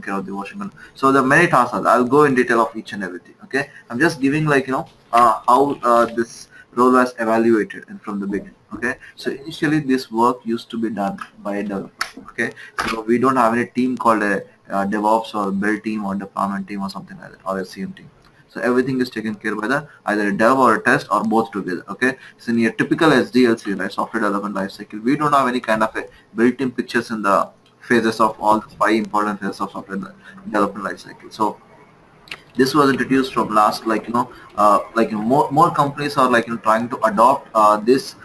taking care of the washing machine. So the many tasks are there. I'll go in detail of each and everything. Okay, I'm just giving like how this role was evaluated and from the beginning. Okay, so initially this work used to be done by a developer. Okay, so we don't have any team called a DevOps or build team or deployment team or something like that, or a CM team. So everything is taken care by the either a dev or a test or both together. Okay. So in a typical SDLC, right, software development lifecycle, we don't have any kind of a built-in pictures in the phases of all the 5 important phases of software development lifecycle. So this was introduced from last more companies are trying to adopt this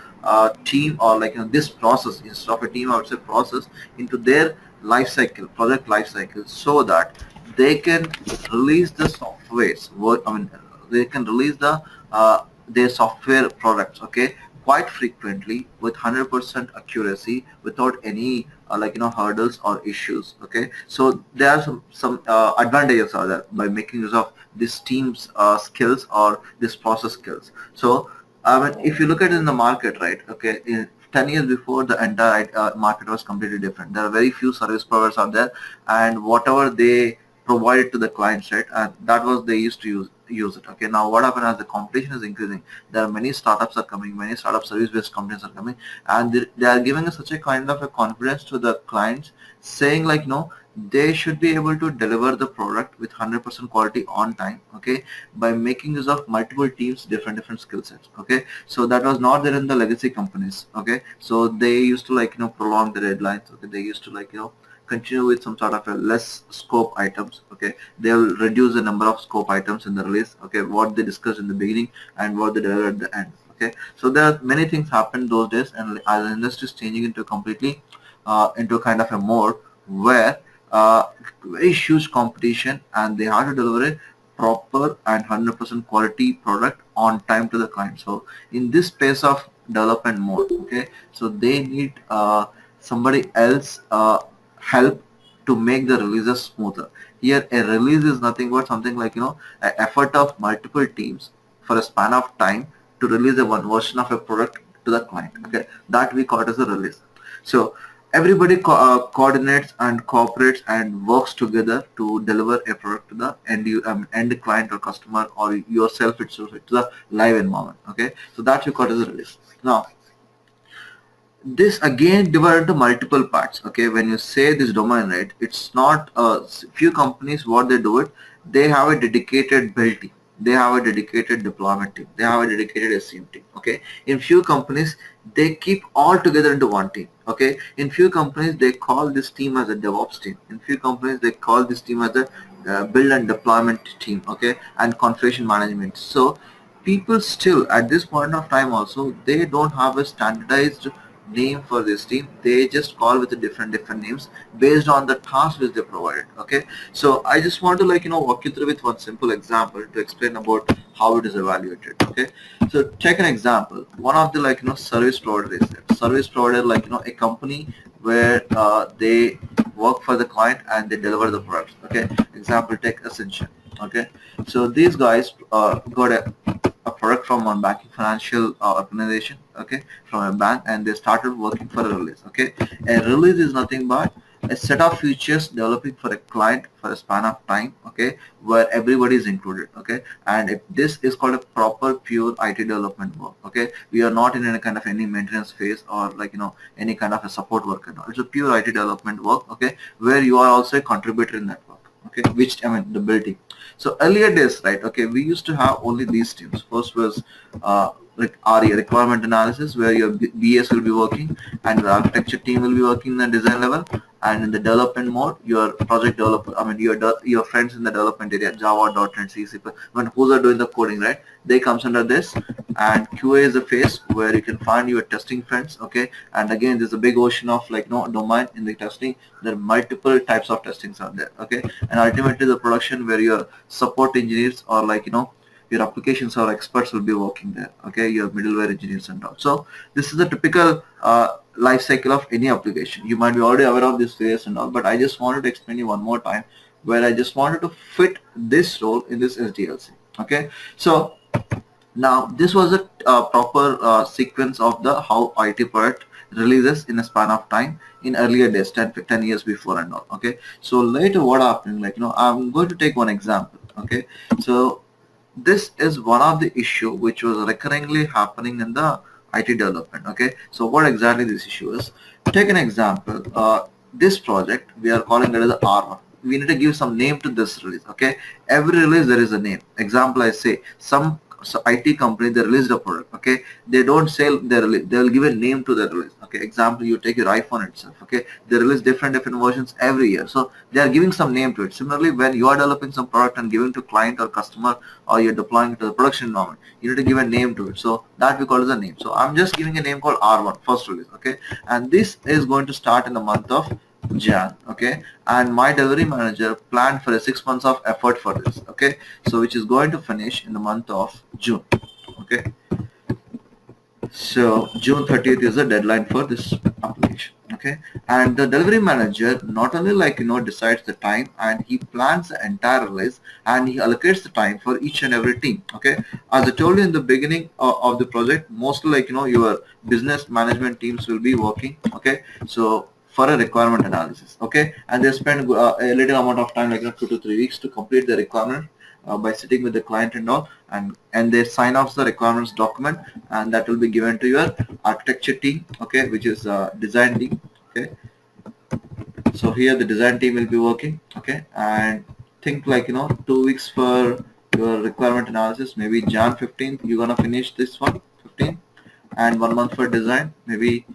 team or this process instead of a team, I would say process, into their life cycle, project life cycle, so that they can release the softwares they can release their software products, okay, quite frequently with 100% accuracy without any hurdles or issues. Okay, so there are some advantages are there by making use of this team's skills or this process skills. So I mean, if you look at it in the market, right, okay, 10 years before, the entire market was completely different. There are very few service providers out there, and whatever they provided to the clients, right, and that was they used to use it. Okay, now what happened as the competition is increasing, there are many startups are coming, many startup service based companies are coming, and they are giving us such a kind of a confidence to the clients, saying like no, they should be able to deliver the product with 100% quality on time. Okay, by making use of multiple teams, different skill sets. Okay, so that was not there in the legacy companies. Okay, so they used to prolong the deadlines. Okay, they used to continue with some sort of a less scope items. Okay, they will reduce the number of scope items in the release. Okay, what they discussed in the beginning and what they deliver at the end. Okay, so there are many things happened those days, and as the industry is changing into completely into a kind of a mode where very huge competition, and they have to deliver a proper and 100% quality product on time to the client. So in this space of development mode, okay, so they need somebody else help to make the releases smoother. Here a release is nothing but something like an effort of multiple teams for a span of time to release a one version of a product to the client. Okay, that we call it as a release. So everybody coordinates and cooperates and works together to deliver a product to the end client or customer or yourself itself to the live environment. Okay, so that we call it as a release. Now this again divided into multiple parts. Okay, when you say this domain, right, it's not few companies what they do it, they have a dedicated build team, they have a dedicated deployment team, they have a dedicated SCM team. Okay, in few companies they keep all together into one team. Okay, in few companies they call this team as a DevOps team, in few companies they call this team as a build and deployment team. Okay, and configuration management. So people still at this point of time also, they don't have a standardized name for this team, they just call with the different names based on the task which they provided. Okay, so I just want to walk you through with one simple example to explain about how it is evaluated. Okay, so take an example, one of the service provider is there, service provider a company where they work for the client and they deliver the products. Okay, example, take Ascension. Okay, so these guys got a product from one banking financial organization. Okay, from a bank, and they started working for a release. Okay, a release is nothing but a set of features developing for a client for a span of time. Okay, where everybody is included. Okay, and this is called a proper pure IT development work. Okay, we are not in any kind of any maintenance phase or any kind of a support work and all. It's a pure IT development work. Okay, where you are also a contributor in that work. Okay, which I mean the building. So earlier days, right, okay, we used to have only these teams. First was like RE, requirement analysis, where your BS will be working and the architecture team will be working in the design level, and in the development mode, your project developer, I mean your friends in the development area, Java, .NET, C, C++, when who's are doing the coding, right, they comes under this, and QA is the phase where you can find your testing friends. Okay, and again there's a big ocean of domain in the testing. There are multiple types of testings out there. Okay, and ultimately the production where your support engineers or your applications or experts will be working there. Okay, your middleware engineers and all. So this is the typical life cycle of any application. You might be already aware of this phase and all, but I just wanted to explain you one more time, where I just wanted to fit this role in this SDLC. Okay, so now this was a proper sequence of the how IT product releases in a span of time in earlier days, 10 years before and all. Okay, so later what happened, like, I'm going to take one example. Okay, so this is one of the issue which was recurringly happening in the IT development. Okay, so what exactly this issue is? Take an example. This project we are calling it as R1. We need to give some name to this release. Okay, every release there is a name. Example, I say some IT company, they released a product. Okay, they don't sell their release. They will give a name to the release. Okay, example, you take your iPhone itself. Okay, they release different versions every year. So they are giving some name to it. Similarly, when you are developing some product and giving to client or customer, or you're deploying it to the production environment, you need to give a name to it. So that we call as a name. So I'm just giving a name called R1, first release. Okay, and this is going to start in the month of Jan. Okay, and my delivery manager planned for a 6 months of effort for this. Okay, so which is going to finish in the month of June. Okay, so June 30th is the deadline for this application. Okay, and the delivery manager not only decides the time, and he plans the entire release, and he allocates the time for each and every team. Okay, as I told you in the beginning of the project, mostly your business management teams will be working. Okay, so for a requirement analysis. Okay, and they spend a little amount of time, 2 to 3 weeks, to complete the requirement by sitting with the client and all, and they sign off the requirements document, and that will be given to your architecture team. Okay, which is design team. Okay, so here the design team will be working. Okay, and think 2 weeks for your requirement analysis. Maybe Jan 15th you're gonna finish this one, 15th, and 1 month for design. Maybe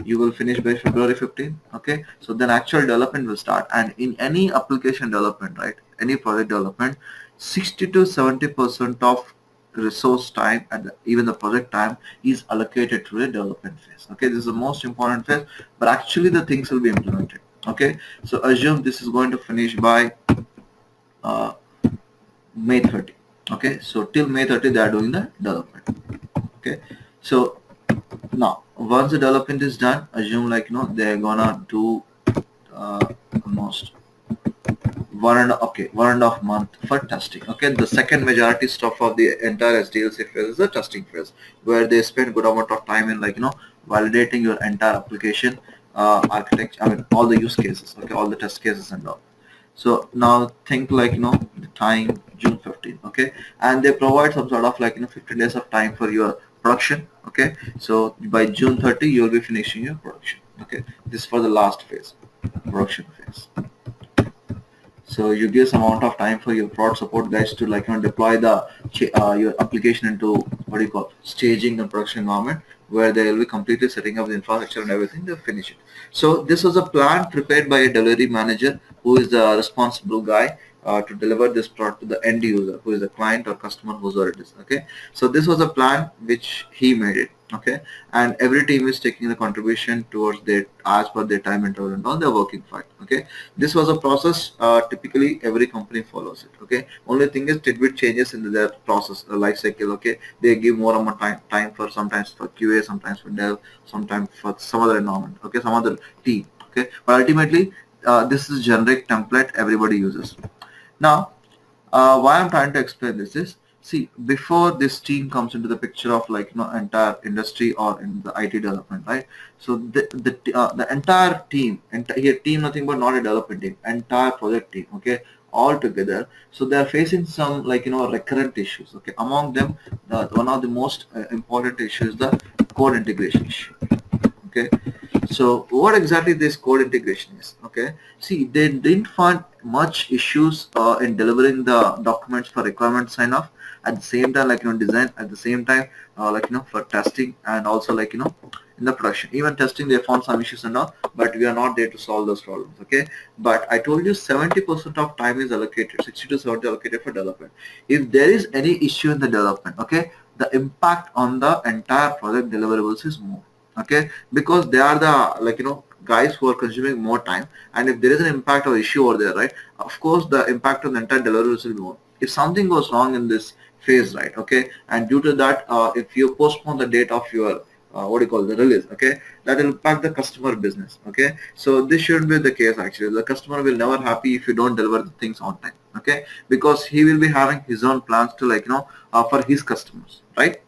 you will finish by February 15th. Okay, so then actual development will start. And in any application development, right, any project development, 60 to 70% of resource time and even the project time is allocated to the development phase. Okay, this is the most important phase, but actually the things will be implemented. Okay, so assume this is going to finish by uh, May 30. Okay, so till May 30 they are doing the development. Okay, so now once the development is done, assume they're gonna do almost 1.5 month for testing. Okay, the second majority stuff of the entire SDLC phase is the testing phase, where they spend good amount of time in validating your entire application architecture. I mean all the use cases. Okay, all the test cases and all. So now think the time June 15th. Okay, and they provide some sort of 15 days of time for your production. Okay, so by June 30 you will be finishing your production. Okay, this is for the last phase, production phase. So you give some amount of time for your prod support guys to deploy the your application into what do you call staging and production environment, where they will be completely setting up the infrastructure and everything to finish it. So this was a plan prepared by a delivery manager, who is the responsible guy to deliver this product to the end user, who is the client or customer, whoever it is. Okay, so this was a plan which he made it. Okay, and every team is taking the contribution towards their as per their time interval and all, they're working fine. Okay, this was a process typically every company follows it. Okay, only thing is tidbit changes in their process life cycle. Okay, they give more amount time for sometimes for QA, sometimes for dev, sometimes for some other environment. Okay, some other team. Okay, but ultimately this is generic template everybody uses. Now why I'm trying to explain this is, see, before this team comes into the picture of entire industry or in the IT development, right? So the entire team, here team nothing but not a development team, entire project team. Okay, all together. So they are facing some recurrent issues. Okay, among them, one of the most important issues is the code integration issue. Okay, so what exactly this code integration is? Okay, see, they didn't find much issues in delivering the documents for requirement sign off, at the same time design, at the same time for testing, and also in the production. Even testing they found some issues and all, but we are not there to solve those problems. Okay, but I told you 70% of time is allocated, 60 to 70 allocated for development. If there is any issue in the development, okay, the impact on the entire project deliverables is more. Okay, because they are the guys who are consuming more time, and if there is an impact or issue over there, right, of course the impact on the entire deliverables will be more. If something goes wrong in this phase, right, okay, and due to that if you postpone the date of your what do you call the release, okay, that will impact the customer business. Okay, so this shouldn't be the case. Actually, the customer will never happy if you don't deliver the things on time. Okay, because he will be having his own plans to for his customers, right?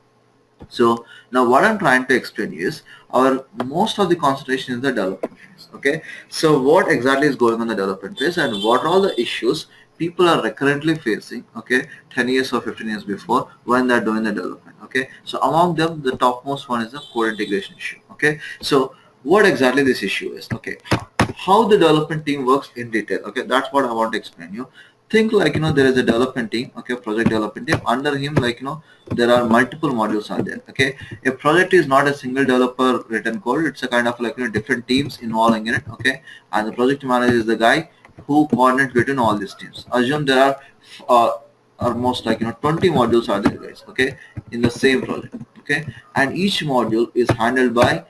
So now what I'm trying to explain is our most of the concentration is the development phase. Okay. So what exactly is going on the development phase and what are all the issues people are recurrently facing, okay, 10 years or 15 years before when they're doing the development. Okay. So among them, the topmost one is the code integration issue. Okay. So what exactly this issue is, okay, how the development team works in detail. Okay, that's what I want to explain you. Think like, there is a development team, okay, project development team. Under him, like, there are multiple modules are there. Okay, a project is not a single developer written code. It's a kind of like, different teams involving in it. Okay, and the project manager is the guy who coordinates between all these teams. Assume there are uh, almost like, 20 modules are there, guys. Okay, in the same project. Okay, and each module is handled by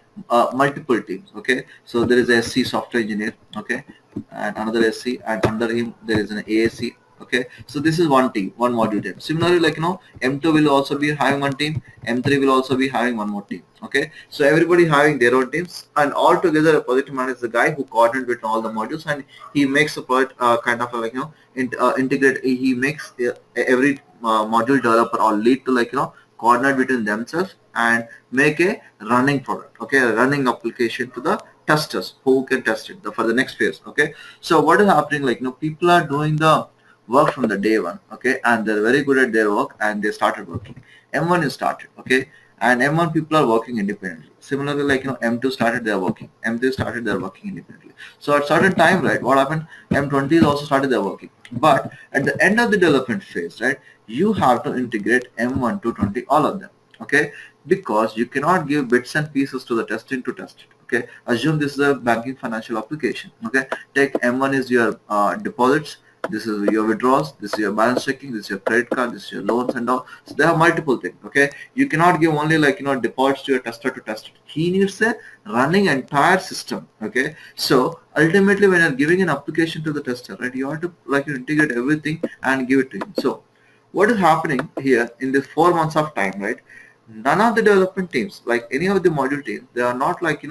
multiple teams. Okay, so there is a SC software engineer. Okay, and another SC, and under him there is an ASC. Okay, so this is one team, one module team. Similarly, like, M2 will also be having one team, M3 will also be having one more team. Okay, so everybody having their own teams, and all together a project manager is the guy who coordinates with all the modules, and he makes a project kind of like, integrate. He makes every module developer or lead to, like, coordinate between themselves and make a running product. Okay, a running application to the testers who can test it for the next phase. Okay, so what is happening, like, people are doing the work from the day one. Okay, and they're very good at their work and they started working. M1 is started. Okay, and M1 people are working independently. Similarly, like, M2 started their working, M3 started their working independently. So at certain time, right, what happened, M20 is also started their working. But at the end of the development phase, right, you have to integrate M1 to 20, all of them. Okay, because you cannot give bits and pieces to the testing to test it. Okay, assume this is a banking financial application. Okay, take M1 is your deposits, this is your withdrawals, this is your balance checking, this is your credit card, this is your loans and all. So there are multiple things. Okay, you cannot give only, like, deposits to your tester to test it. He needs a running entire system. Okay, so ultimately when you're giving an application to the tester, right, you have to, like, integrate everything and give it to him. So what is happening here in this 4 months of time, right? None of the development teams, like any of the module teams, they are not, like,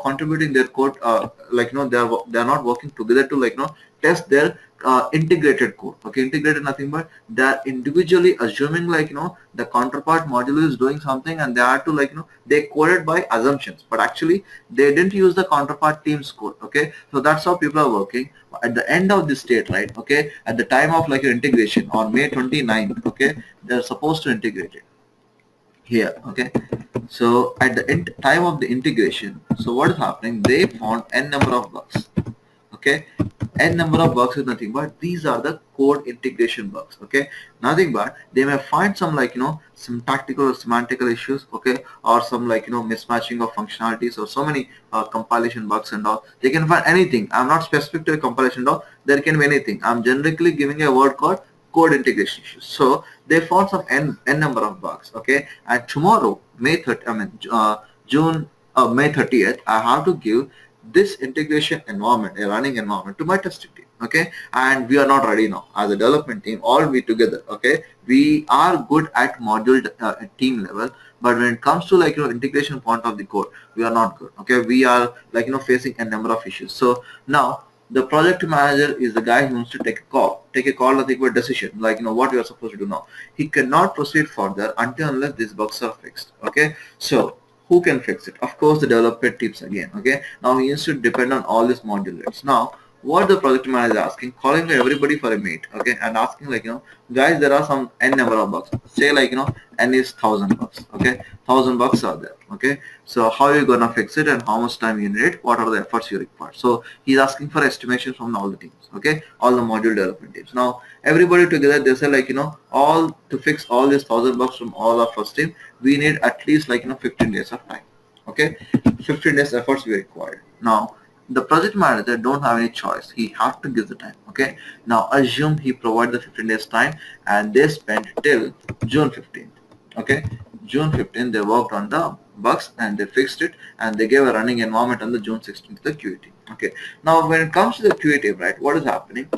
contributing their code, like, they are not working together to, like, test their integrated code. Okay, integrated nothing but they are individually assuming, like, the counterpart module is doing something and they are to, like, they coded by assumptions, but actually they didn't use the counterpart team's code. Okay, so that's how people are working. At the end of this state, right, okay, at the time of, like, your integration on May 29th, okay, they're supposed to integrate it here. Okay, so at the time of the integration, so what is happening, they found n number of bugs. Okay, n number of bugs is nothing but these are the code integration bugs. Okay, nothing but they may find some, like, some tactical or semantical issues. Okay, or some, like, mismatching of functionalities or so many compilation bugs and all. They can find anything. I'm not specific to a compilation dog, there can be anything. I'm generically giving a word called code integration issues. So they found some n number of bugs. Okay, and tomorrow May 30, I mean June May 30th, I have to give this integration environment, a running environment, to my testing team. Okay, and we are not ready now as a development team. All we together. Okay, we are good at module team level, but when it comes to, like, integration point of the code, we are not good. Okay, we are, like, facing a number of issues. So now the project manager is the guy who wants to take a call or take a decision, like, what you are supposed to do now. He cannot proceed further until unless these bugs are fixed. Okay, so who can fix it? Of course, the developer teams again. Okay, now he needs to depend on all these modules. Now what the project manager is asking, calling everybody for a meet. Okay, and asking, like, guys, there are some n number of bugs, say, like, n is 1,000 bugs. Okay, 1,000 bugs are there. Okay, so how are you gonna fix it and how much time you need, what are the efforts you require? So he's asking for estimations from all the teams. Okay, all the module development teams. Now everybody together, they say, like, all to fix all these 1,000 bugs from all of us team, we need at least, like, 15 days of time. Okay, 15 days efforts we required. Now the project manager don't have any choice, he have to give the time. Okay, now assume he provide the 15 days time and they spent till June 15th. Okay, June 15th they worked on the bugs and they fixed it and they gave a running environment on the June 16th the QA team. Okay, now when it comes to the QA team, right, what is happening,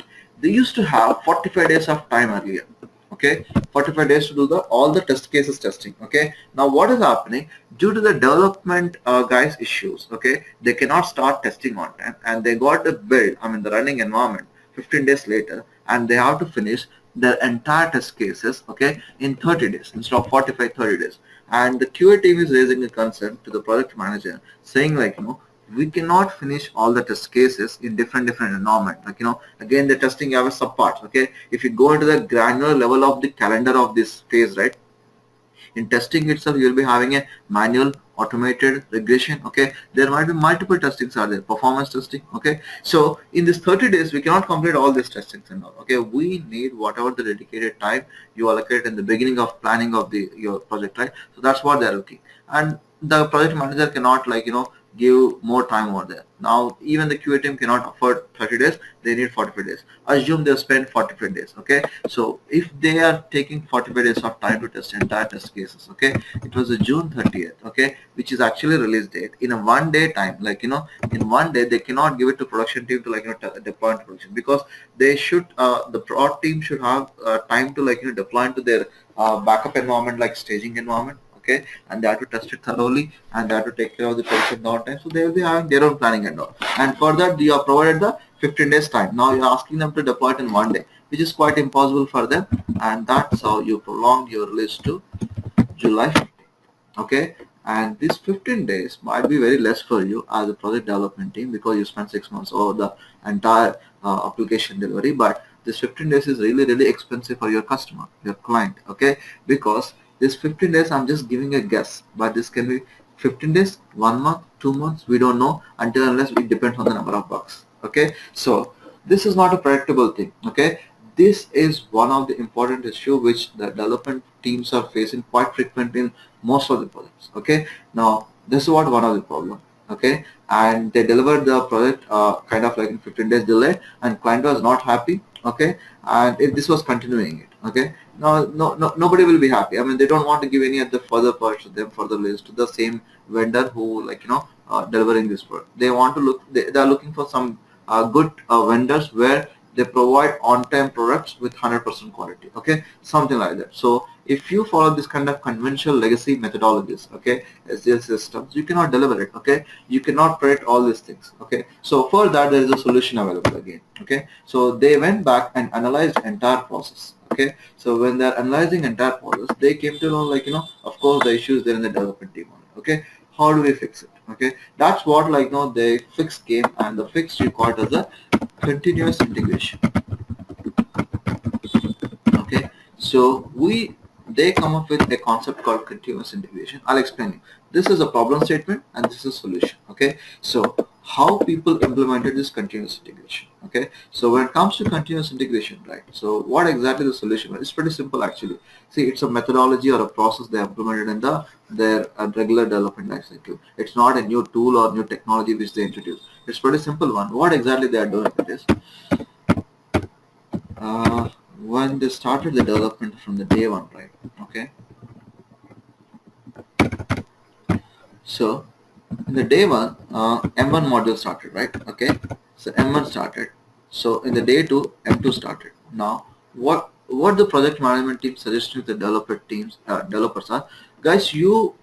they used to have 45 days of time earlier. Okay, 45 days to do the all the test cases testing. Okay, now what is happening, due to the development guys issues, okay, they cannot start testing on time and they got the build, I mean the running environment 15 days later, and they have to finish their entire test cases, okay, in 30 days instead of 45, 30 days. and the QA team is raising a concern to the project manager, saying like, we cannot finish all the test cases in different environment. Like, again, the testing have a subparts. Okay, if you go into the granular level of the calendar of this phase, right? In testing itself, you will be having a manual, automated, regression. Okay, there might be multiple testings are there, performance testing. Okay, so in this 30 days, we cannot complete all these testings and all. Okay, we need whatever the dedicated time you allocate in the beginning of planning of your project, right? So that's what they're looking, and the project manager cannot, like, give more time over there. Now even the QA team cannot afford 30 days, they need 45 days. Assume they'll spend 45 days. Okay, so if they are taking 45 days of time to test entire test cases, okay, it was a June 30th, okay, which is actually release date. In a 1 day time, like, in 1 day they cannot give it to production team to, like, deploy into production, because they should the prod team should have time to, like, deploy into their backup environment, like staging environment. Okay, and they have to test it thoroughly, and they have to take care of the production downtime. So they will be having their own planning and all. And for that, you are provided the 15 days time. Now you're asking them to deploy it in 1 day, which is quite impossible for them. And that's how you prolong your release to July 15th. Okay, and these 15 days might be very less for you as a project development team, because you spent 6 months over the entire application delivery. But this 15 days is really expensive for your customer, your client. Okay, because this 15 days, I'm just giving a guess, but this can be 15 days, 1 month, 2 months, we don't know, until unless it depends on the number of bugs. Okay, so this is not a predictable thing. Okay, this is one of the important issue which the development teams are facing quite frequently in most of the projects. Okay, now this is what one of the problem. Okay, and they delivered the project kind of like in 15 days delay, and client was not happy. Okay, and if this was continuing it. Okay, now nobody will be happy. I mean, they don't want to give any of the further parts to them, further list to the same vendor who, like, delivering this product. They want to look, they are looking for some good vendors where they provide on-time products with 100% quality. Okay, something like that. So if you follow this kind of conventional legacy methodologies, okay, SDL systems, you cannot deliver it. Okay, you cannot predict all these things. Okay, so for that there is a solution available again. Okay, so they went back and analyzed entire process. Okay, so when they're analyzing entire process, they came to know, like, of course the issues there in the development team only. Okay, how do we fix it? Okay, that's what, like, they fix came, and the fix you call it as a continuous integration. Okay, so they come up with a concept called continuous integration. I'll explain you. This is a problem statement and this is a solution. Okay, so how people implemented this continuous integration. Okay, so when it comes to continuous integration, right, so what exactly the solution is? It's pretty simple actually. See, it's a methodology or a process they implemented in their regular development lifecycle. It's not a new tool or new technology which they introduced. It's pretty simple one. What exactly they are doing with this? When they started the development from the day one, right? Okay, so in the day one, M1 module started, right? Okay, so M1 started. So in the day two, M2 started. Now what the project management team suggested to the developers are, guys, your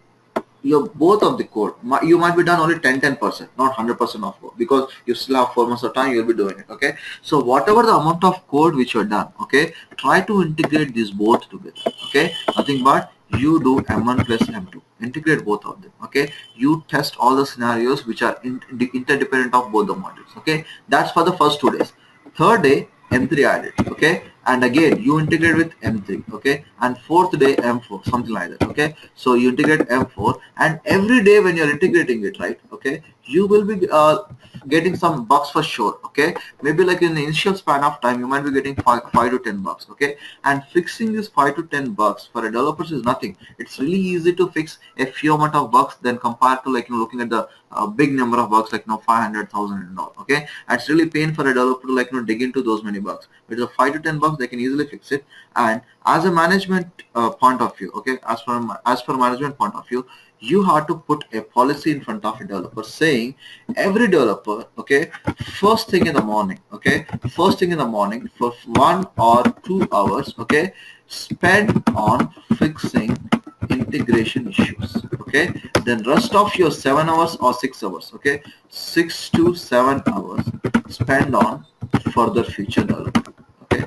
both of the code, you might be done only 10%, not 100% of code, because you still have 4 months of time, you'll be doing it. Okay, so whatever the amount of code which you're done, okay, try to integrate these both together. Okay, nothing but you do M1 plus M2, integrate both of them. Okay, you test all the scenarios which are interdependent of both the modules. Okay, that's for the first 2 days. Third day, M3 added. Okay, and again you integrate with M3. Okay, and fourth day M4, something like that. Okay, so you integrate M4, and every day when you're integrating it, right, okay, you will be getting some bugs for sure. Okay, maybe like in the initial span of time you might be getting 5 to 10 bugs. Okay, and fixing these 5 to 10 bugs for a developers is nothing. It's really easy to fix a few amount of bugs than compared to, like, looking at the big number of bugs, like 500,000 and all. Okay, and it's really pain for a developer to, like, dig into those many bugs. With the 5 to 10 bugs, they can easily fix it. And as a management point of view, okay, as per management point of view, you have to put a policy in front of a developer saying every developer, okay, first thing in the morning, okay, first thing in the morning for 1 or 2 hours, okay, spend on fixing integration issues. Okay, then rest of your 7 hours or 6 hours, okay, 6 to 7 hours spend on further feature development. Okay,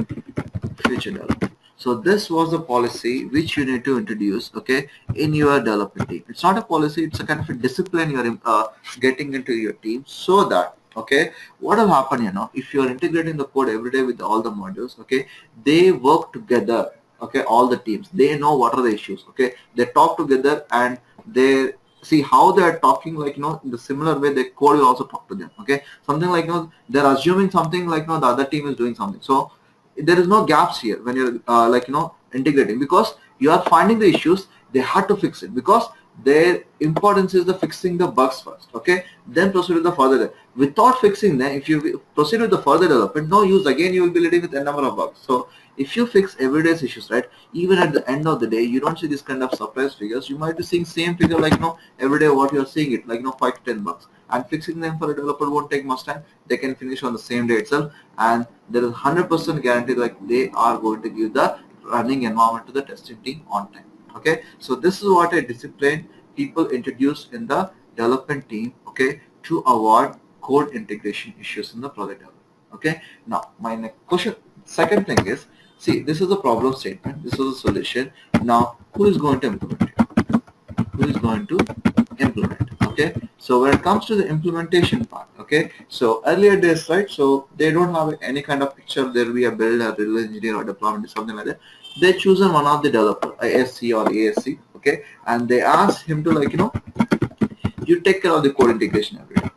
feature development. So this was the policy which you need to introduce, okay, in your development team. It's not a policy, it's a kind of a discipline you're getting into your team, so that, okay, what will happen, if you're integrating the code every day with all the modules, okay, they work together, okay, all the teams, they know what are the issues, okay, they talk together and they see how they are talking, like, in the similar way the code will also talk to them, okay, something like, they're assuming something like, the other team is doing something. So there is no gaps here when you're like, integrating, because you are finding the issues, they had to fix it, because their importance is the fixing the bugs first, okay, then proceed with the further. Without fixing them, if you proceed with the further development, no use, again you will be leading with a number of bugs. So if you fix everyday's issues, right, even at the end of the day, you don't see this kind of surprise figures. You might be seeing same figure, like, every day what you're seeing it, like, 5 to 10 bucks, and fixing them for a developer won't take much time. They can finish on the same day itself, and there is 100% guarantee like they are going to give the running environment to the testing team on time. Okay, so this is what a discipline people introduced in the development team, okay, to avoid code integration issues in the project development. Okay, now my next question, second thing is, see, this is the problem statement, this is the solution. Now who is going to implement it? Who is going to implement? Okay, so when it comes to the implementation part, okay, so earlier days, right, so they don't have any kind of picture, there will be a builder, real engineer, or deployment or something like that. They chosen one of the developer, ASC or ASC, okay, and they ask him to, like, you take care of the code integration every day.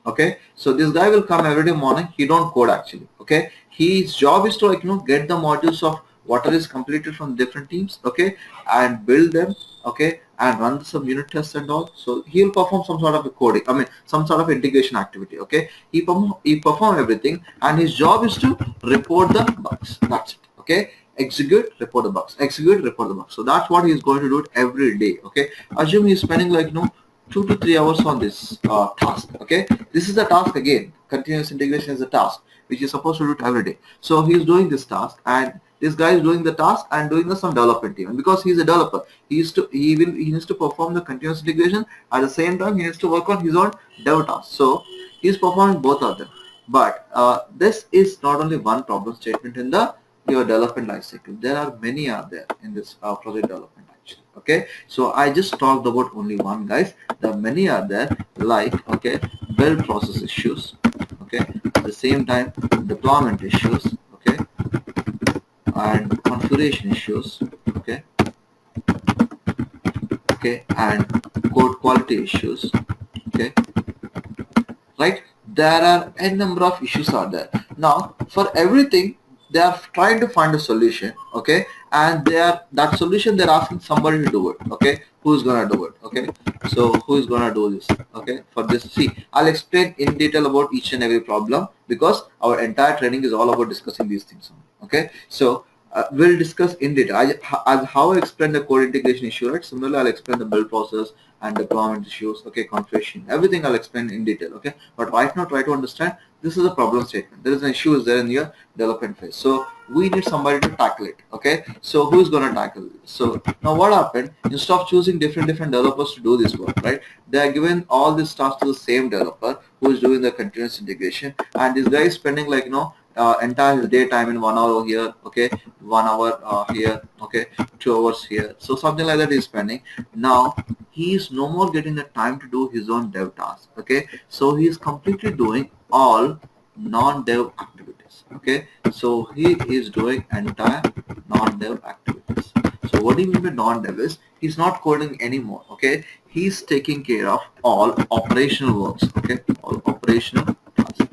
Okay, so this guy will come every day morning, he don't code actually, okay, his job is to, like, get the modules of whatever is completed from different teams, okay, and build them, okay, and run some unit tests and all. So he'll perform some sort of a coding, I mean some sort of integration activity, okay, he perform everything, and his job is to report the bugs, that's it, okay, execute, report the bugs, execute, report the bugs. So that's what he's going to do it every day, okay. Assume he's spending, like, 2 to 3 hours on this task, okay. This is a task, again, continuous integration is a task which is supposed to do it every day. So he is doing this task, and this guy is doing the task and doing some development even, because he is a developer, he needs to perform the continuous integration, at the same time he needs to work on his own dev task. So he is performing both of them. But this is not only one problem statement in the your development life cycle. There are many are there in this project development actually. Okay, so I just talked about only one, guys. The many are there, like, okay, build process issues, okay, at the same time deployment issues, okay, and configuration issues, okay, okay, and code quality issues, okay, right. There are a number of issues are there. Now for everything they are trying to find a solution, okay, and that solution they're asking somebody to do it, okay, who's gonna do it, okay. So who is gonna do this, okay, for this? See, I'll explain in detail about each and every problem, because our entire training is all about discussing these things, okay. So we'll discuss in detail. As how I explain the code integration issue, right? Similarly, I'll explain the build process and deployment issues, okay, configuration, everything I'll explain in detail, okay. But right now, try to understand this is a problem statement. There is an issue there in your development phase. So we need somebody to tackle it, okay. So who's gonna tackle it? So now what happened? Instead of choosing different developers to do this work, right? They are given all this tasks to the same developer who is doing the continuous integration, and this guy is spending, like, entire daytime in 1 hour here, okay, 1 hour here, okay, 2 hours here. So something like that is spending. Now he is no more getting the time to do his own dev task, okay. So he is completely doing all non-dev activities, okay. So he is doing entire non-dev activities. So what do you mean by non-dev is he's not coding anymore, okay. He's taking care of all operational works, okay, all operational tasks.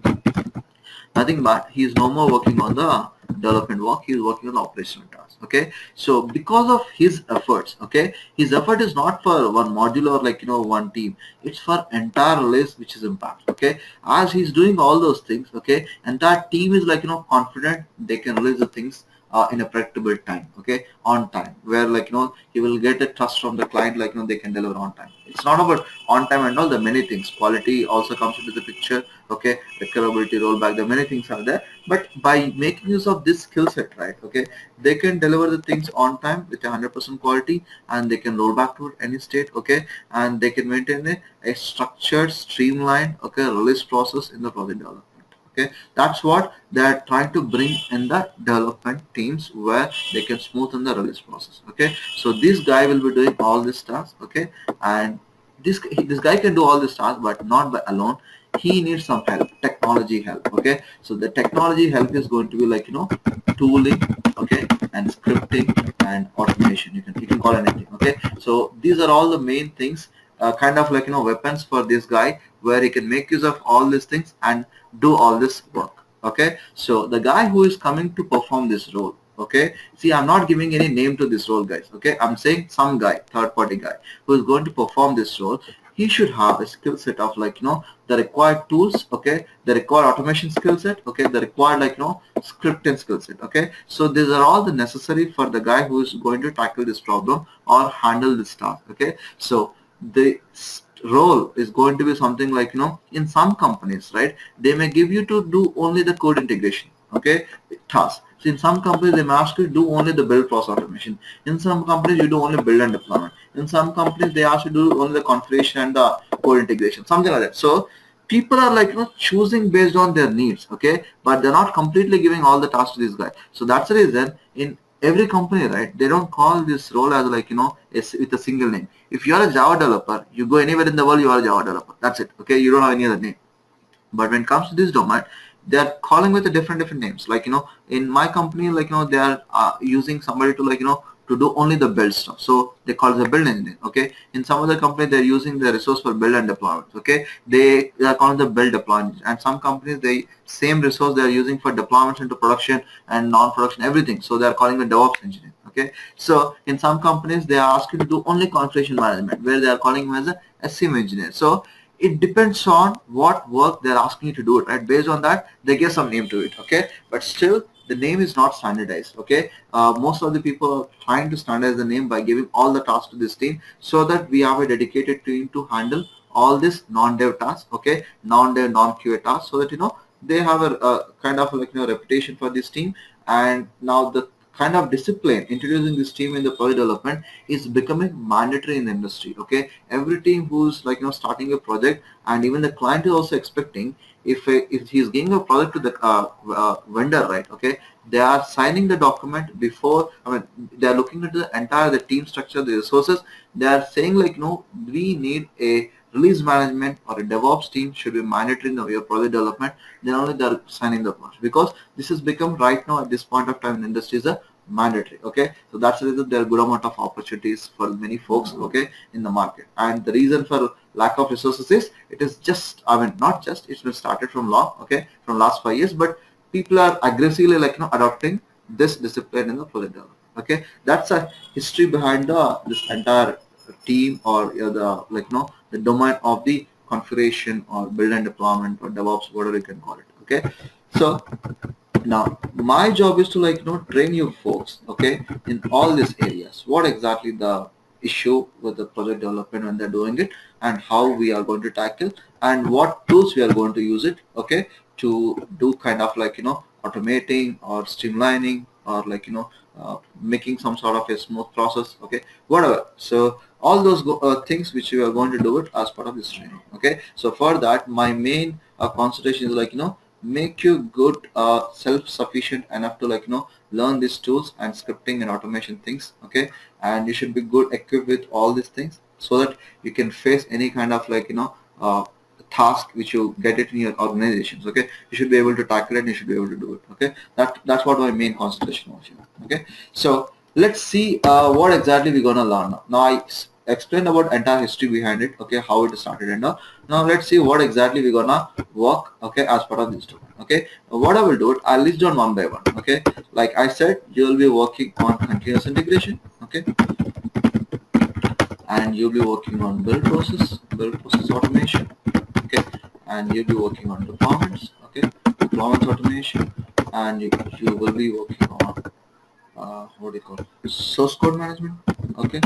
Nothing but he is no more working on the development work, he is working on operational tasks, okay. So because of his efforts, okay, his effort is not for one module or, like, one team, it's for entire release which is impact, okay. As he's doing all those things, okay, entire team is, like, confident they can release the things in a predictable time, okay, on time, where, like, he will get a trust from the client, like, they can deliver on time. It's not about on time and all, the many things, quality also comes into the picture, okay, recoverability, rollback, the many things are there. But by making use of this skill set, right, okay, they can deliver the things on time with 100% quality, and they can roll back to any state, okay, and they can maintain a structured, streamlined, okay, release process in the project development. Okay, that's what they're trying to bring in the development teams, where they can smoothen the release process. Okay, so this guy will be doing all this tasks. Okay, and this guy can do all this tasks, but not by alone. He needs some help, technology help. Okay, so the technology help is going to be like, tooling, okay, and scripting and automation. You can call anything. Okay, so these are all the main things, kind of like, weapons for this guy, where he can make use of all these things and do all this work. Okay, so the guy who is coming to perform this role, okay, see, I'm not giving any name to this role, guys. Okay, I'm saying some guy, third party guy, who is going to perform this role. He should have a skill set of like, the required tools, okay, the required automation skill set, okay, the required like, scripting skill set. Okay, so these are all the necessary for the guy who is going to tackle this problem or handle this task. Okay, so the role is going to be something like, in some companies, right, they may give you to do only the code integration, okay, task. So in some companies they may ask you to do only the build process automation. In some companies you do only build and deployment. In some companies they ask you to do only the configuration and the code integration, something like that. So people are like, choosing based on their needs. Okay, but they're not completely giving all the tasks to this guy. So that's the reason in every company, right, they don't call this role as like, with a single name. If you are a Java developer, you go anywhere in the world, you are a Java developer. That's it. Okay, you don't have any other name. But when it comes to this domain, they are calling with a different names. Like, in my company, like, they are using somebody to like, to do only the build stuff. So they call it the build engineer. Okay, in some other company they're using the resource for build and deployment. Okay, they are calling the build deployment. And some companies, they same resource they are using for deployments into production and non-production, everything. So they are calling it DevOps engineer. Okay, so in some companies they are asking to do only configuration management, where they are calling him as a SCM engineer. So it depends on what work they're asking you to do it, right? Based on that, they give some name to it. Okay, but still the name is not standardized. Okay, most of the people are trying to standardize the name by giving all the tasks to this team, so that we have a dedicated team to handle all this non-dev tasks. Okay, non-dev, non-QA tasks, so that they have a kind of like, reputation for this team. And now the kind of discipline introducing this team in the project development is becoming mandatory in the industry. Okay, every team who's like, starting a project, and even the client is also expecting, if he's giving a project to the vendor, right, okay, they are signing the document before. I mean, they are looking into the entire the team structure, the resources. They are saying like, we need a release management or a DevOps team should be mandatory in your project development. Then only they are signing the project, because this has become right now at this point of time in the industry is a mandatory. Okay, so that's the reason there are good amount of opportunities for many folks, okay, in the market. And the reason for lack of resources is, it is just, I mean, not just, it's been started from long, okay, from last 5 years, but people are aggressively like, adopting this discipline in the project development. Okay, that's a history behind the this entire team, or the like, the domain of the configuration or build and deployment or DevOps, whatever you can call it. Okay, so now my job is to like, train you folks, okay, in all these areas, what exactly the issue with the project development when they're doing it, and how we are going to tackle, and what tools we are going to use it, okay, to do kind of like, automating or streamlining, or like, making some sort of a smooth process. Okay, whatever. So all those things which we are going to do it as part of this training. Okay, so for that my main concentration is like, make you good, self-sufficient enough to like, learn these tools and scripting and automation things. Okay, and you should be good equipped with all these things, so that you can face any kind of like, task which you get it in your organizations. Okay, you should be able to tackle it and you should be able to do it. Okay, that's what my main concentration was here. Okay, so let's see what exactly we're gonna learn now. Now I explained about entire history behind it, okay, how it started and all. Now let's see what exactly we're gonna work, okay, as part of this domain. Okay, what I will do it, I'll list down one by one. Okay, like I said, you will be working on continuous integration. Okay, and you'll be working on build process automation. Okay, and you'll be working on deployments. Okay, deployments automation, and you will be working on what do you call it? Source code management. Okay,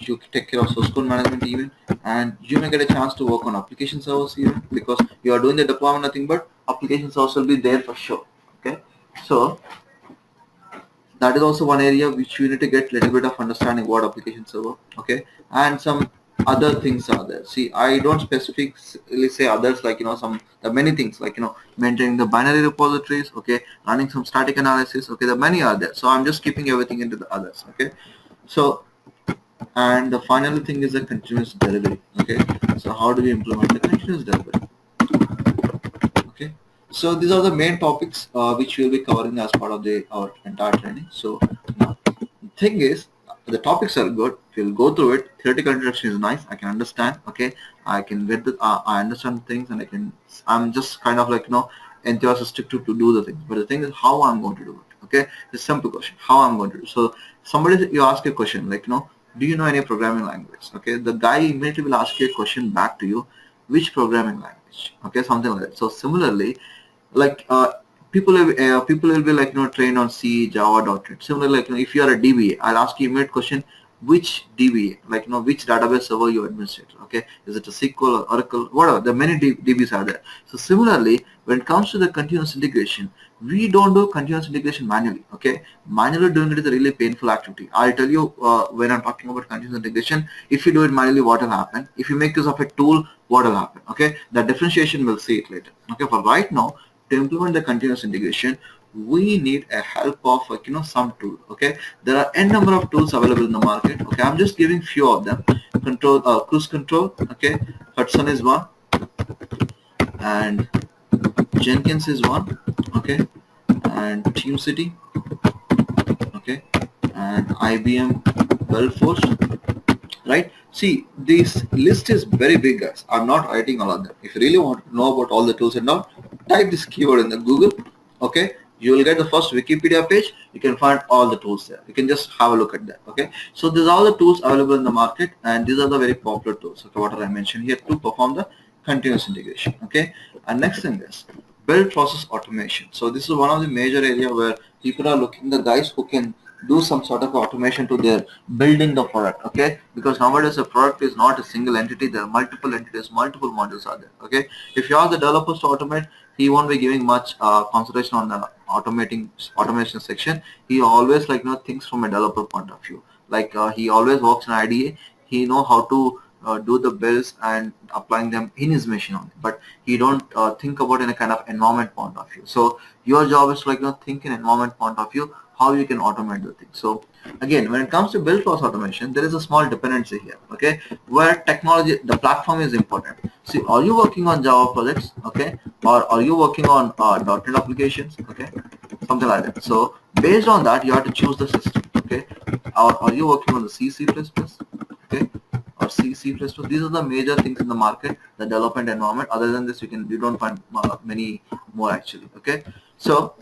you take care of source code management even, and you may get a chance to work on application servers even, because you are doing the deployment nothing but application servers will be there for sure. Okay, so that is also one area which you need to get a little bit of understanding what application server. Okay, and some other things are there. See, I don't specifically say others, like some there are many things, like maintaining the binary repositories, okay, running some static analysis, okay, the many are there. So I'm just keeping everything into the others, okay. So, and the final thing is the continuous delivery, okay. So how do we implement the continuous delivery? Okay, so these are the main topics which we'll be covering as part of the our entire training. So now, the thing is, the topics are good. We'll go through it. Theoretical introduction is nice. I can understand. Okay, I can get the I understand things, and I'm just kind of like enthusiastic to do the things. But the thing is, how I'm going to do it. Okay, it's a simple question. How I'm going to do it. So somebody, you ask a question like do you know any programming language? Okay, the guy immediately will ask you a question back to you, which programming language? Okay, something like that. So similarly, like people will be like trained on C, Java, .NET. Similarly, like if you are a DBA, I'll ask you immediate question, which DBA, like which database server you administrate. Okay, is it a SQL or Oracle, whatever. The many DBs are there. So similarly, when it comes to the continuous integration, we don't do continuous integration manually. Okay, manually doing it is a really painful activity. I'll tell you when I'm talking about continuous integration. If you do it manually, what will happen? If you make use of a tool, what will happen? Okay, the differentiation, we'll see it later. Okay, for right now, to implement the continuous integration, we need a help of like some tool. Okay, there are n number of tools available in the market. Okay, I'm just giving few of them. Cruise control. Okay, Hudson is one, and Jenkins is one. Okay, and TeamCity. Okay, and IBM Belforce. Right, see, this list is very big, guys. I'm not writing all of them. If you really want to know about all the tools and all, type this keyword in the Google. Okay, you will get the first Wikipedia page. You can find all the tools there. You can just have a look at that. Okay, so these are all the tools available in the market, and these are the very popular tools. Okay, what I mentioned here to perform the continuous integration. Okay, and next thing is build process automation. So this is one of the major area where people are looking, the guys who can do some sort of automation to their building the product. Okay, because nowadays a product is not a single entity, there are multiple entities, multiple modules are there. Okay, if you ask the developers to automate, he won't be giving much concentration on the automation section. He always like thinks from a developer point of view, like he always works in IDA. He know how to do the builds and applying them in his machine only, but he don't think about in a kind of environment point of view. So your job is to like think in environment point of view, how you can automate the thing. So again, when it comes to build process automation, there is a small dependency here. Okay, where technology, the platform is important. See, are you working on Java projects? Okay, or are you working on .NET applications? Okay, something like that. So based on that, you have to choose the system. Okay, or are you working on the C++? Okay, or C++. These are the major things in the market, the development environment. Other than this, you don't find many more actually. Okay, so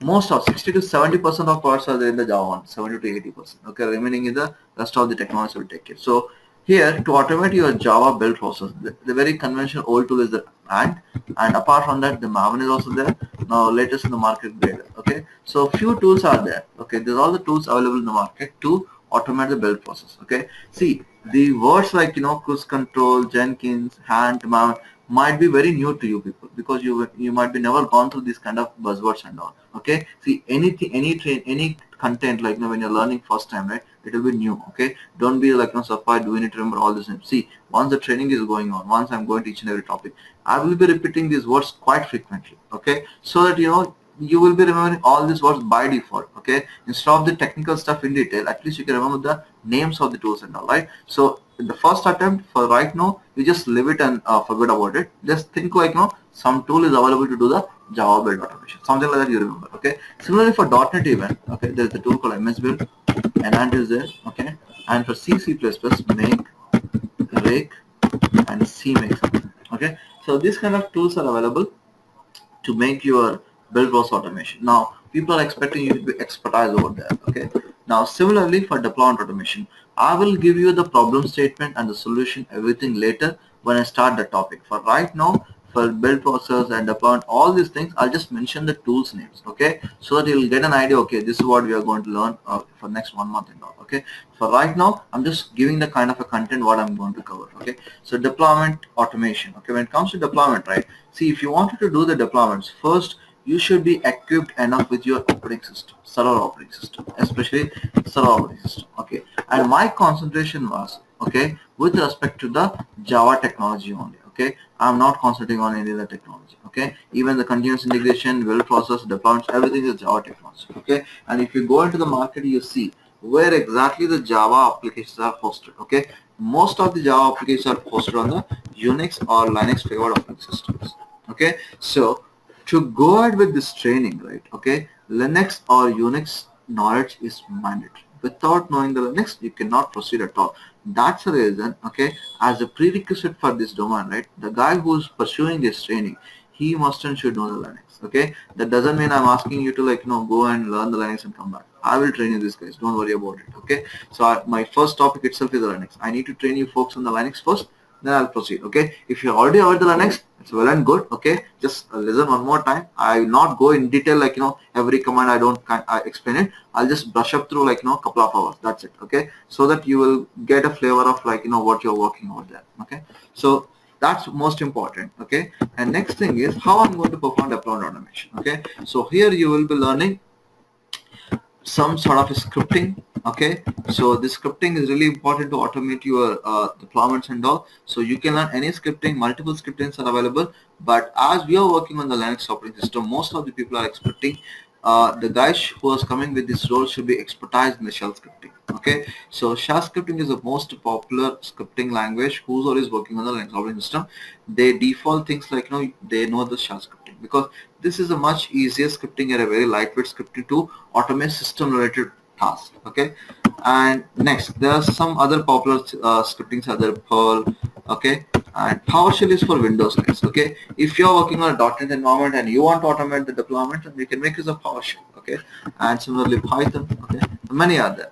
most of 60 to 70% of parts are there in the Java one, 70 to 80%. Okay, remaining in the rest of the technology will take care. So here to automate your Java build process, the very conventional old tool is the and apart from that, the Maven is also there. Now latest in the market Grader. Okay, so few tools are there. Okay, there's all the tools available in the market to automate the build process. Okay, see the words like cruise control, Jenkins, Hand, Maven might be very new to you people, because you might be never gone through these kind of buzzwords and all. Okay, see anything, any content, like when you're learning first time, right, it will be new. Okay, don't be like surprised, do we need to remember all this. See, once the training is going on, once I'm going to each and every topic, I will be repeating these words quite frequently. Okay, so that you will be remembering all these words by default. Okay, instead of the technical stuff in detail, at least you can remember the names of the tools and all, right? So in the first attempt, for right now, you just leave it and forget about it. Just think like some tool is available to do the Java build automation, something like that you remember. Okay, similarly for .NET even, okay, there's a tool called MS Build, Enant is there. Okay, and for C++, make, rake, and CMake. Okay, so these kind of tools are available to make your build process automation. Now people are expecting you to be expertise over there. Okay, now similarly for deployment automation, I will give you the problem statement and the solution, everything later when I start the topic. For right now, for build process and deployment, all these things, I'll just mention the tools names. Okay, so that you'll get an idea. Okay, this is what we are going to learn for next 1 month and all. Okay, for right now, I'm just giving the kind of a content what I'm going to cover. Okay, so deployment automation. Okay, when it comes to deployment, right, see, if you wanted to do the deployments, first you should be equipped enough with your operating system, server operating system, especially server operating system. Okay, and my concentration was okay, with respect to the Java technology only. Okay, I'm not concentrating on any other technology. Okay, even the continuous integration, build process, deployments, everything is Java technology. Okay, and if you go into the market, you see where exactly the Java applications are hosted. Okay, most of the Java applications are hosted on the Unix or Linux flavored operating systems. Okay, so to go ahead with this training, right? Okay, Linux or Unix knowledge is mandatory. Without knowing the Linux, you cannot proceed at all. That's the reason, okay, as a prerequisite for this domain, right? The guy who's pursuing this training, he must and should know the Linux. Okay, that doesn't mean I'm asking you to go and learn the Linux and come back. I will train you, these guys. Don't worry about it. Okay, so my first topic itself is the Linux. I need to train you folks on the Linux first, then I'll proceed. Okay, if you already heard the Linux, it's well and good. Okay, just listen one more time. I will not go in detail every command. I explain it. I'll just brush up through a couple of hours. That's it. Okay, so that you will get a flavor of what you're working over there. Okay, so that's most important. Okay, and next thing is how I'm going to perform deployment automation. Okay, so here you will be learning some sort of scripting. Okay, so this scripting is really important to automate your deployments and all. So you can learn any scripting. Multiple scriptings are available, but as we are working on the Linux operating system, most of the people are expecting the guys who is coming with this role should be expertise in the shell scripting. Okay, so shell scripting is the most popular scripting language. Who's always working on the Linux operating system, they default things they know the shell scripting, because this is a much easier scripting and a very lightweight scripting to automate system related tasks. Okay, and next there are some other popular scriptings, other Perl. Okay, and PowerShell is for Windows guys. Okay, if you're working on a .NET environment and you want to automate the deployment, then you can make use of PowerShell. Okay, and similarly Python. Okay, many other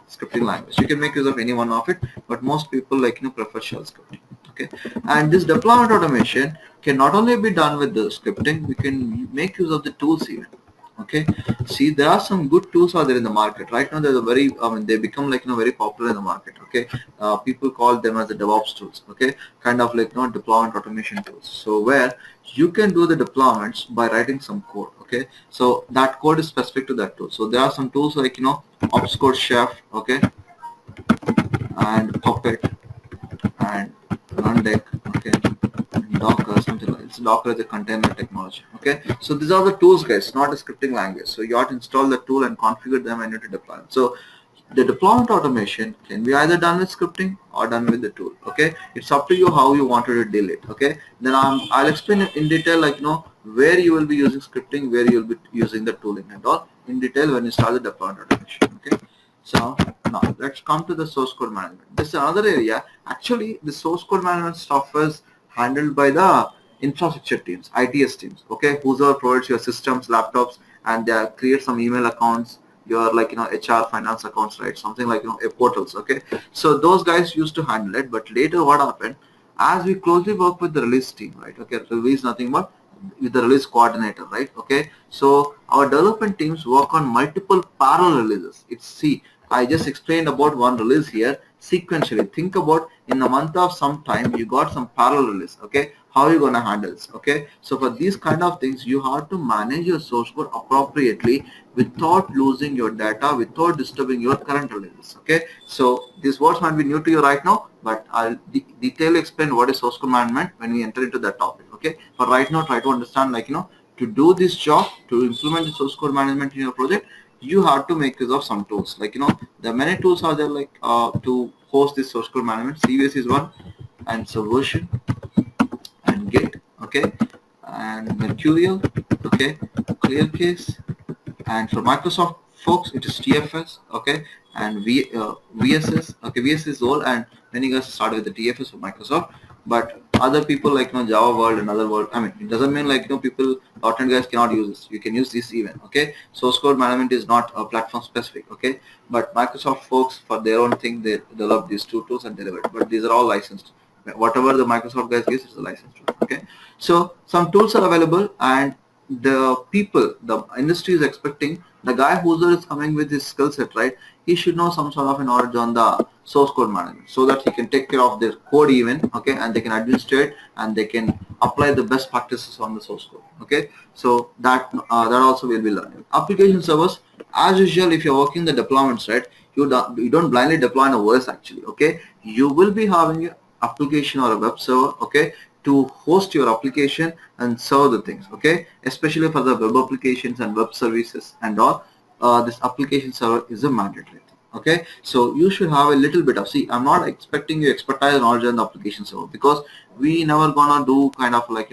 scripting language. You can make use of any one of it, but most people prefer shell scripting. Okay, and this deployment automation can not only be done with the scripting, we can make use of the tools even. Okay, see, there are some good tools out there in the market right now. There's a very they become very popular in the market. Okay, people call them as the DevOps tools. Okay, kind of deployment automation tools, so where you can do the deployments by writing some code. Okay, so that code is specific to that tool. So there are some tools like ops code chef, okay, and puppet and rundeck, okay, and docker, something like this. Docker is a container technology. Okay, so these are the tools guys, not a scripting language. So you have to install the tool and configure them and you to deploy them. So the deployment automation can be either done with scripting or done with the tool. Okay, it's up to you how you wanted to deal it. Okay, then I'll explain it in detail, where you will be using scripting, where you will be using the tooling and all in detail when you start the deployment automation. Okay, so now let's come to the source code management. This is another area. Actually, the source code management stuff is handled by the infrastructure teams, ITS teams. Okay, whoever provides your systems, laptops, and they create some email accounts, your HR, finance accounts, right? Something a portals. Okay, so those guys used to handle it, but later what happened? As we closely work with the release team, right? Okay, release nothing but with the release coordinator, right? Okay, so our development teams work on multiple parallel releases. I just explained about one release here sequentially. Think about in a month of some time you got some parallel release. Okay, how are you gonna handle this? Okay, so for these kind of things you have to manage your source code appropriately without losing your data, without disturbing your current releases. Okay, so these words might be new to you right now, but I'll detail explain what is source code management when we enter into that topic. Okay, for right now try to understand to do this job, to implement the source code management in your project, you have to make use of some tools. There are many tools are there to host this source code management. CVS is one, and Subversion, and Git, okay, and Mercurial, okay, ClearCase, and for Microsoft folks it is TFS, okay, and VSS, okay, VSS is old, and many guys start with the TFS for Microsoft, but other people Java world and other world, I mean, it doesn't mean people .NET guys cannot use this. You can use this even. Okay, source code management is not platform specific. Okay, but Microsoft folks for their own thing they develop these two tools and deliver it, but these are all licensed. Whatever the Microsoft guys use is a licensed tool. Okay, so some tools are available, and the people, the industry is expecting the guy who's coming with his skill set, right? He should know some sort of a knowledge on the source code management so that he can take care of their code even, okay, and they can administrate and they can apply the best practices on the source code, okay. So that also will be learning. Application servers, as usual, if you're working the deployments, right, you don't blindly deploy an OS actually, okay. You will be having an application or a web server, okay, to host your application and serve the things, okay, especially for the web applications and web services and all. This application server is a mandatory thing, okay. So you should have a little bit of, see, I'm not expecting you expertise knowledge on the application server, because we never gonna do kind of like,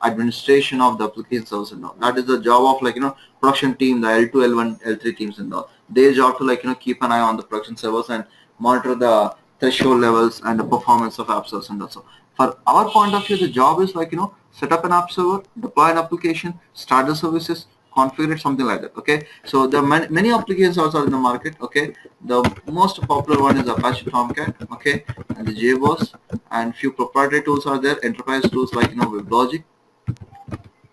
administration of the application servers and all. That is the job of like, production team, the L2, L1, L3 teams and all. Their job to like, keep an eye on the production servers and monitor the threshold levels and the performance of app servers and also. For our point of view, the job is like, set up an app server, deploy an application, start the services, configure it, something like that, okay. So there are many applications also in the market, okay. The most popular one is Apache Tomcat, okay, and the JBoss, and few proprietary tools are there, enterprise tools like, WebLogic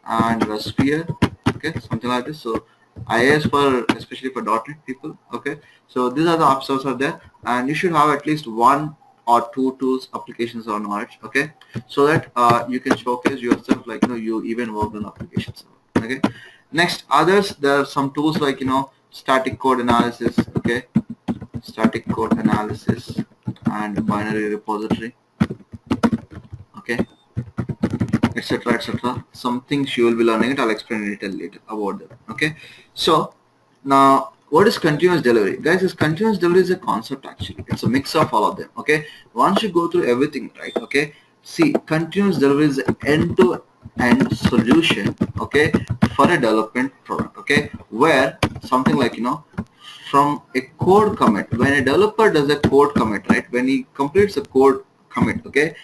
and Sphere, okay, something like this. So IIS for, especially for .NET people, okay. So these are the app stores are there, and you should have at least one or two tools, applications or knowledge, okay, so that you can showcase yourself like, you even worked on applications, okay. Next, others, there are some tools like, static code analysis, okay, static code analysis and binary repository, okay, etc, etc. Some things you will be learning it. I'll explain it a little about them, okay. So now, what is continuous delivery, guys? This continuous delivery is a concept actually. It's a mix of all of them, okay. Once you go through everything, right, okay, see, continuous delivery is an end-to-end solution, okay, for a development product, okay, where something like, from a code commit, when a developer does a code commit, right, when he completes a code commit, okay,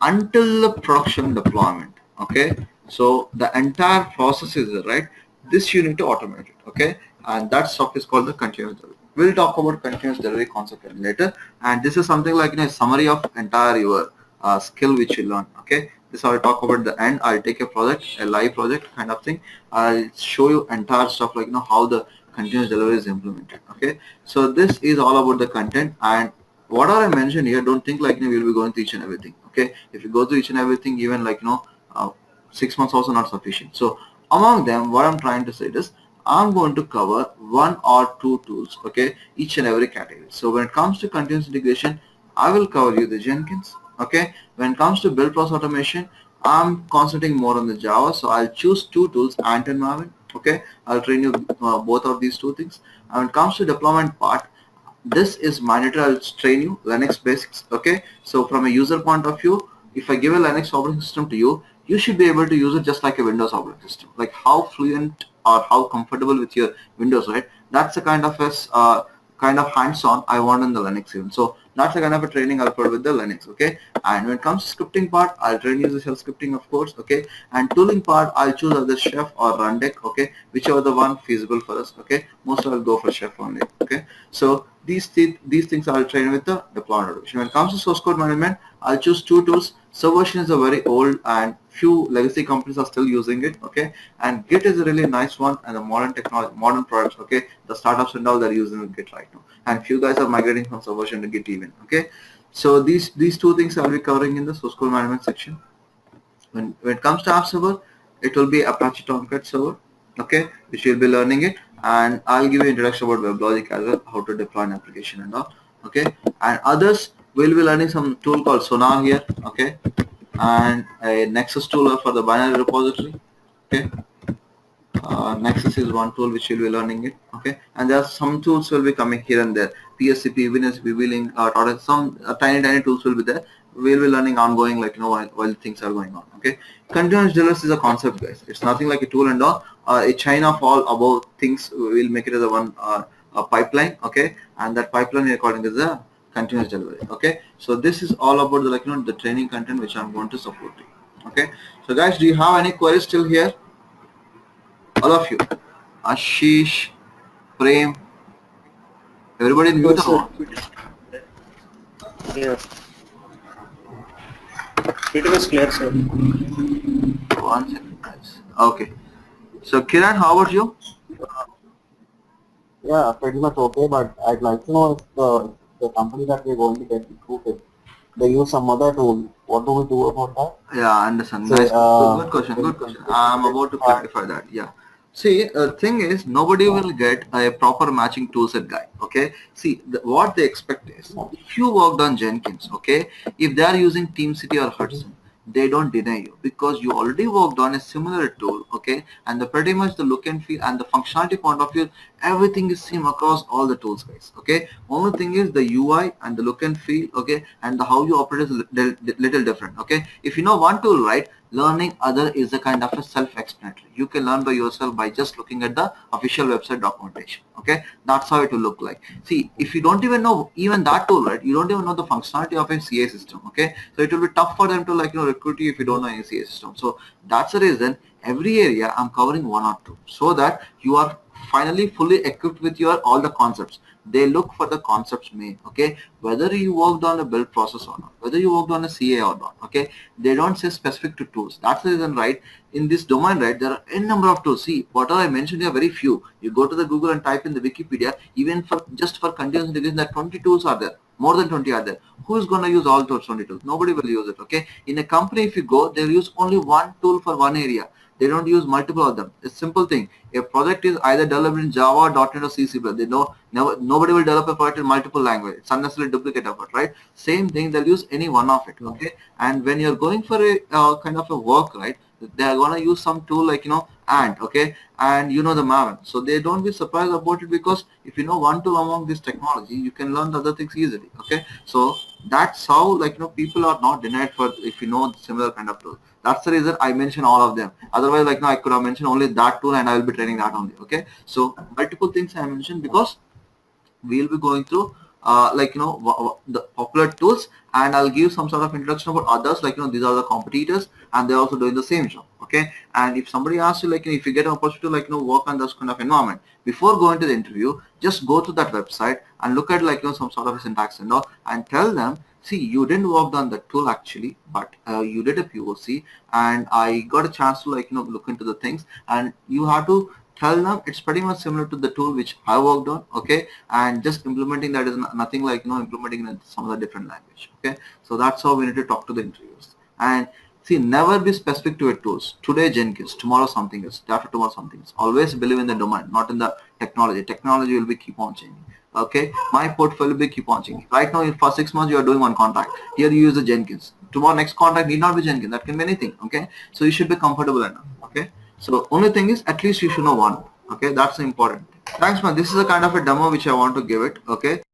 until the production deployment, okay, so the entire process is there, right. This you need to automate it, okay, and that stuff is called the continuous delivery. We'll talk about continuous delivery concept later, and this is something like, a summary of entire your skill which you learn, okay. This I'll talk about the end. I'll take a project, a live project kind of thing. I'll show you entire stuff like, how the continuous delivery is implemented, okay. So this is all about the content, and what I mentioned here, don't think like, we'll be going through each and everything, okay. If you go through each and everything, even like, 6 months also not sufficient. So among them, what I'm trying to say is, I'm going to cover one or two tools, okay, each and every category. So when it comes to continuous integration, I will cover you the Jenkins, okay. When it comes to build process automation, I'm concentrating more on the Java, so I'll choose two tools, Ant and Maven, okay. I'll train you both of these two things. And when it comes to deployment part, this is mandatory. I'll train you Linux basics, okay. So from a user point of view, if I give a Linux operating system to you, you should be able to use it just like a Windows operating system. Like how fluent or how comfortable with your Windows, right? That's the kind of kind of hands-on I want in the Linux even. So that's the kind of a training I'll put with the Linux, okay. And when it comes to scripting part, I'll train you the shell scripting, of course, okay. And tooling part, I'll choose either Chef or Rundeck, okay, whichever the one feasible for us, okay. Most I'll go for Chef only, okay. So these things I'll train with the deployment automation. When it comes to source code management, I'll choose two tools. Subversion is a very old and few legacy companies are still using it, okay. And Git is a really nice one, and the modern technology, modern products, okay. The startups and all, they're using Git right now, and few guys are migrating from Subversion to Git even, okay. So these two things I'll be covering in the source code management section. When it comes to app server, it will be Apache Tomcat server, okay, which you'll be learning it, and I'll give you introduction about WebLogic as well, how to deploy an application and all, okay. And others, we'll be learning some tool called Sonar here, okay, and a Nexus tool for the binary repository, okay. Nexus is one tool which you'll be learning it, okay. And there are some tools will be coming here and there, PSCP, WinSCP, Wheeling, or some tiny tools will be there. We'll be learning ongoing, like, while things are going on, okay. Continuous delivery is a concept, guys. It's nothing like a tool and all. A chain of all about things, we'll make it as a one a pipeline, okay. And that pipeline according to the continuous delivery, okay. So this is all about the, like, the training content which I'm going to support you, okay. So guys, do you have any queries still here? All of you, Ashish, Prem, everybody in mute. Yeah, it was clear, sir. One second, guys. Okay. So Kiran, how about you? Yeah, pretty much okay, but I'd like to know if the company that we're going to get recruited, they use some other tool. What do we do about that? Yeah, I understand. Say, Nice. Good question. when Good it comes question. to I'm security about to part. clarify that. Yeah. See, thing is, nobody Yeah, will get a proper matching toolset guy. Okay. See, what they expect is, yeah, if you worked on Jenkins, okay, if they are using TeamCity or mhm, Hudson, they don't deny you because you already worked on a similar tool. Okay, and the pretty much the look and feel and the functionality point of view, everything is same across all the tools, guys. Okay. Only thing is the UI and the look and feel. Okay, and the how you operate is little different. Okay, if you know one tool, right, learning other is a kind of a self-explanatory. You can learn by yourself by just looking at the official website documentation. Okay, that's how it will look like. See, if you don't even know even that tool, right, you don't even know the functionality of a CA system. Okay, so it will be tough for them to recruit you if you don't know any CA system. So that's the reason every area I'm covering one or two, so that you are finally fully equipped with your all the concepts. They look for the concepts main. Okay, whether you worked on a build process or not, whether you worked on a CA or not. Okay, they don't say specific to tools. That's the reason, right? In this domain, right, there are n number of tools. See, what I mentioned here, very few. You go to the Google and type in the Wikipedia, even for just for continuous integration, that 20 tools are there. More than 20 are there. Who is going to use all those 20 tools? Nobody will use it. Okay. In a company, if you go, they'll use only one tool for one area. They don't use multiple of them. It's a simple thing. A project is either developed in Java, .NET, or C, C++. They know nobody will develop a project in multiple languages. It's unnecessarily duplicate effort, right? Same thing. They'll use any one of it. yeah, Okay. And when you're going for a kind of a work, right, they are gonna use some tool like Ant, okay, and the maven. So they don't be surprised about it, because if you know one tool among this technology, you can learn the other things easily. Okay, so that's how people are not denied for if you know similar kind of tools. That's the reason I mention all of them. Otherwise, I could have mentioned only that tool and I will be training that only. Okay, so multiple things I mentioned because we'll be going through the popular tools, and I'll give some sort of introduction about others, these are the competitors and they're also doing the same job. Okay, and if somebody asks you, if you get an opportunity to work on this kind of environment, before going to the interview, just go to that website and look at some sort of syntax and all, and tell them, see, you didn't work on the tool actually, but you did a POC and I got a chance to look into the things, and you have to tell them it's pretty much similar to the tool which I worked on. Okay, and just implementing that is nothing like implementing in some other different language. Okay, so that's how we need to talk to the interviewers. And see, never be specific to a tools. Today Jenkins, tomorrow something else, after tomorrow something else. Always believe in the domain, not in the technology. Technology will be keep on changing. Okay, my portfolio will be keep on changing. Right now, for 6 months you are doing one contract. Here you use the Jenkins. Tomorrow next contract need not be Jenkins. That can be anything. Okay, so you should be comfortable enough. Okay, so only thing is, at least you should know one. Okay, that's important. Thanks, man. This is a kind of a demo which I want to give it. Okay.